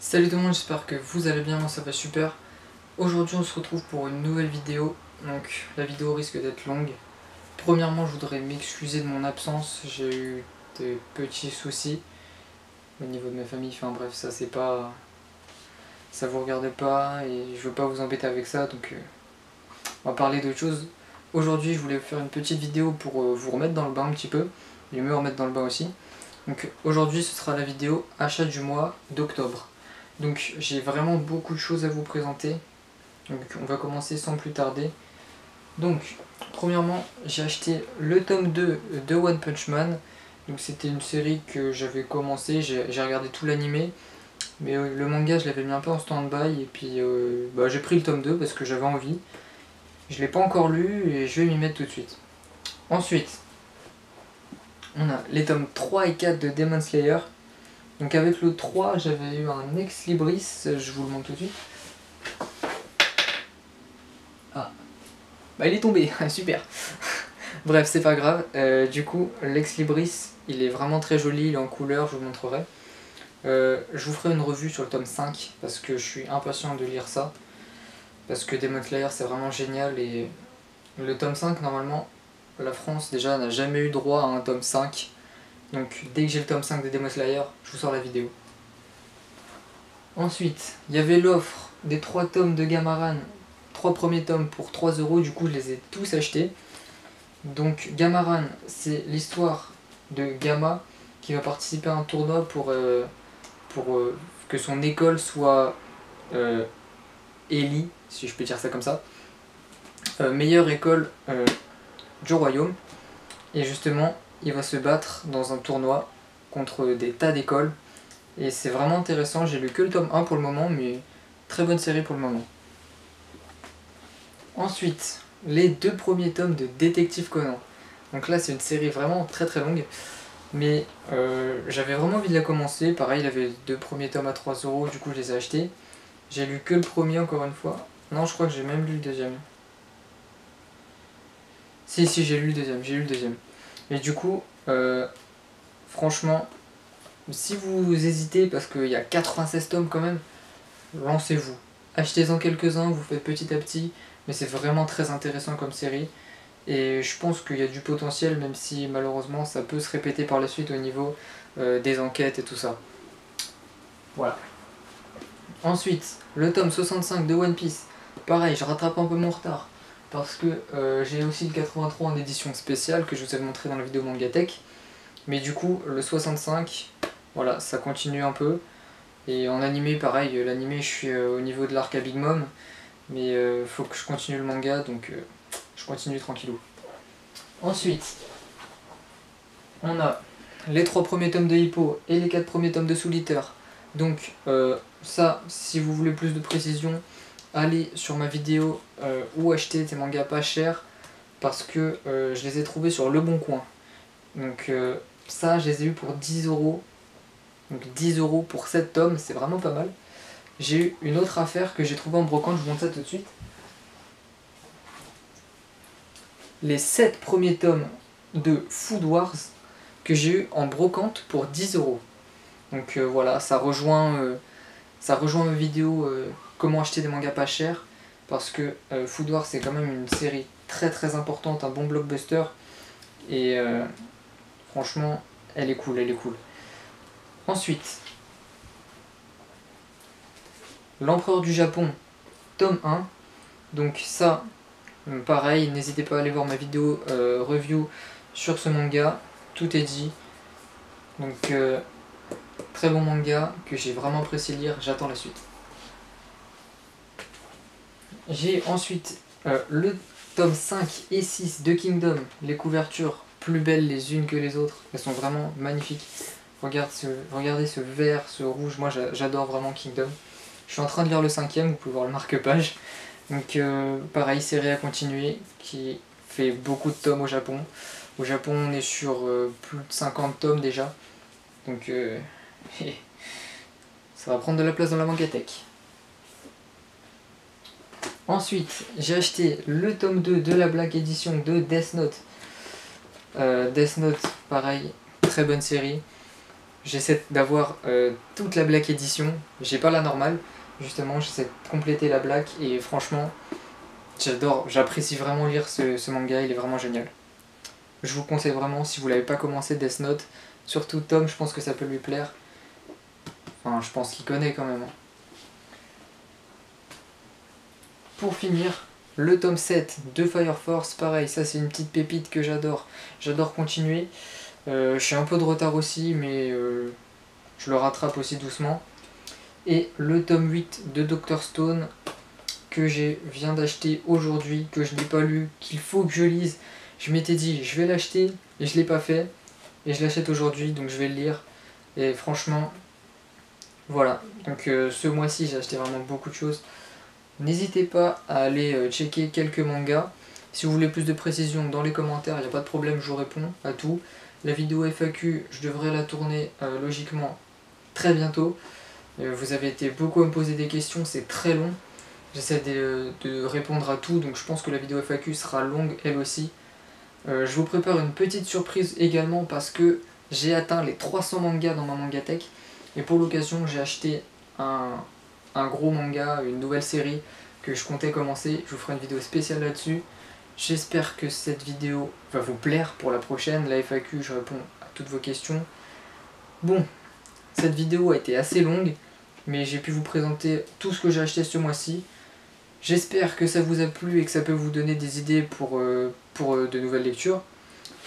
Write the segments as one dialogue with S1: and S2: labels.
S1: Salut tout le monde, j'espère que vous allez bien, moi ça va super. Aujourd'hui on se retrouve pour une nouvelle vidéo, donc la vidéo risque d'être longue. Premièrement je voudrais m'excuser de mon absence, j'ai eu des petits soucis au niveau de ma famille, enfin bref ça c'est pas... ça vous regarde pas et je veux pas vous embêter avec ça, donc on va parler d'autre chose. Aujourd'hui je voulais faire une petite vidéo pour vous remettre dans le bain un petit peu, et me remettre dans le bain aussi. Donc aujourd'hui ce sera la vidéo achat du mois d'octobre. Donc j'ai vraiment beaucoup de choses à vous présenter. Donc on va commencer sans plus tarder. Donc premièrement j'ai acheté le tome 2 de One Punch Man. Donc c'était une série que j'avais commencé, j'ai regardé tout l'animé. Mais le manga je l'avais mis un peu en stand-by et puis j'ai pris le tome 2 parce que j'avais envie. Je l'ai pas encore lu et je vais m'y mettre tout de suite. Ensuite, on a les tomes 3 et 4 de Demon Slayer. Donc avec le 3, j'avais eu un Ex Libris, je vous le montre tout de suite. Ah, bah il est tombé, super. Bref, c'est pas grave. Du coup, l'Ex Libris, il est vraiment très joli, il est en couleur, je vous montrerai. Je vous ferai une revue sur le tome 5, parce que je suis impatient de lire ça. Parce que Demon Slayer, c'est vraiment génial, et le tome 5, normalement, la France, déjà, n'a jamais eu droit à un tome 5. Donc dès que j'ai le tome 5 de Demon Slayer, je vous sors la vidéo. Ensuite, il y avait l'offre des 3 tomes de Gamaran, 3 premiers tomes pour 3 €, du coup je les ai tous achetés. Donc Gamaran, c'est l'histoire de Gamma qui va participer à un tournoi pour que son école soit Eli, si je peux dire ça comme ça, meilleure école du royaume. Et justement, il va se battre dans un tournoi contre des tas d'écoles. Et c'est vraiment intéressant, j'ai lu que le tome 1 pour le moment, mais très bonne série pour le moment. Ensuite, les 2 premiers tomes de Détective Conan. Donc là c'est une série vraiment très très longue, mais j'avais vraiment envie de la commencer. Pareil, il avait les 2 premiers tomes à 3 €, du coup je les ai achetés. J'ai lu que le premier encore une fois. Non, je crois que j'ai même lu le deuxième. Si, j'ai lu le deuxième. Et du coup, franchement, si vous hésitez, parce qu'il y a 96 tomes quand même, lancez-vous. Achetez-en quelques-uns, vous faites petit à petit, mais c'est vraiment très intéressant comme série. Et je pense qu'il y a du potentiel, même si malheureusement ça peut se répéter par la suite au niveau des enquêtes et tout ça. Voilà. Ensuite, le tome 65 de One Piece. Pareil, je rattrape un peu mon retard, parce que j'ai aussi le 83 en édition spéciale que je vous avais montré dans la vidéo Mangatech. Mais du coup, le 65, voilà, ça continue un peu. Et en animé, pareil, l'animé, je suis au niveau de l'arc à Big Mom. Mais faut que je continue le manga, donc je continue tranquillou. Ensuite, on a les 3 premiers tomes de Hippo et les 4 premiers tomes de Soul Eater. Donc ça, si vous voulez plus de précision, allez sur ma vidéo où acheter des mangas pas chers, parce que je les ai trouvés sur Le Bon Coin. Donc ça, je les ai eu pour 10 €. Donc 10 € pour 7 tomes, c'est vraiment pas mal. J'ai eu une autre affaire que j'ai trouvée en brocante, je vous montre ça tout de suite. Les 7 premiers tomes de Food Wars que j'ai eu en brocante pour 10 €. Donc voilà, ça rejoint ma vidéo comment acheter des mangas pas chers, parce que Food Wars c'est quand même une série très très importante, un bon blockbuster, et franchement elle est cool, elle est cool. Ensuite, L'Empereur du Japon, tome 1. Donc ça, pareil, n'hésitez pas à aller voir ma vidéo review sur ce manga, tout est dit. Donc très bon manga que j'ai vraiment apprécié lire, j'attends la suite. J'ai ensuite le tome 5 et 6 de Kingdom, les couvertures plus belles les unes que les autres, elles sont vraiment magnifiques. Regardez ce vert, ce rouge, moi j'adore vraiment Kingdom. Je suis en train de lire le 5e, vous pouvez voir le marque-page. Donc pareil, série à continuer, qui fait beaucoup de tomes au Japon. Au Japon on est sur plus de 50 tomes déjà. Donc ça va prendre de la place dans la Mangatech. Ensuite, j'ai acheté le tome 2 de la Black Edition de Death Note. Death Note, pareil, très bonne série. j'essaie d'avoir toute la Black Edition. J'ai pas la normale, justement, j'essaie de compléter la Black et franchement, j'apprécie vraiment lire ce manga, il est vraiment génial. Je vous conseille vraiment, si vous l'avez pas commencé, Death Note, surtout Tom, je pense que ça peut lui plaire. Enfin, je pense qu'il connaît quand même. Pour finir, le tome 7 de Fire Force, pareil, ça c'est une petite pépite que j'adore. J'adore continuer. Je suis un peu de retard aussi, mais je le rattrape aussi doucement. Et le tome 8 de Dr Stone, que je viens d'acheter aujourd'hui, que je n'ai pas lu, qu'il faut que je lise. Je m'étais dit, je vais l'acheter, et je ne l'ai pas fait. Et je l'achète aujourd'hui, donc je vais le lire. Et franchement, voilà. Donc ce mois-ci, j'ai acheté vraiment beaucoup de choses. N'hésitez pas à aller checker quelques mangas. Si vous voulez plus de précision dans les commentaires, il n'y a pas de problème, je vous réponds à tout. La vidéo FAQ, je devrais la tourner logiquement très bientôt. Vous avez été beaucoup à me poser des questions, c'est très long. J'essaie de répondre à tout, donc je pense que la vidéo FAQ sera longue elle aussi. Je vous prépare une petite surprise également parce que j'ai atteint les 300 mangas dans ma mangatech. Et pour l'occasion, j'ai acheté un gros manga, une nouvelle série que je comptais commencer. Je vous ferai une vidéo spéciale là-dessus. J'espère que cette vidéo va vous plaire pour la prochaine. La FAQ, je réponds à toutes vos questions. Bon, cette vidéo a été assez longue, mais j'ai pu vous présenter tout ce que j'ai acheté ce mois-ci. J'espère que ça vous a plu et que ça peut vous donner des idées pour de nouvelles lectures.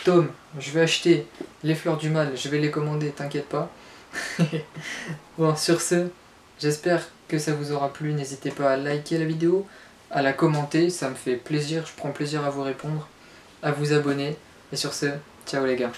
S1: Tom, je vais acheter Les Fleurs du Mal, je vais les commander, t'inquiète pas. Bon, sur ce, j'espère que ça vous aura plu. N'hésitez pas à liker la vidéo, à la commenter, ça me fait plaisir, je prends plaisir à vous répondre, à vous abonner. Et sur ce, ciao les gars.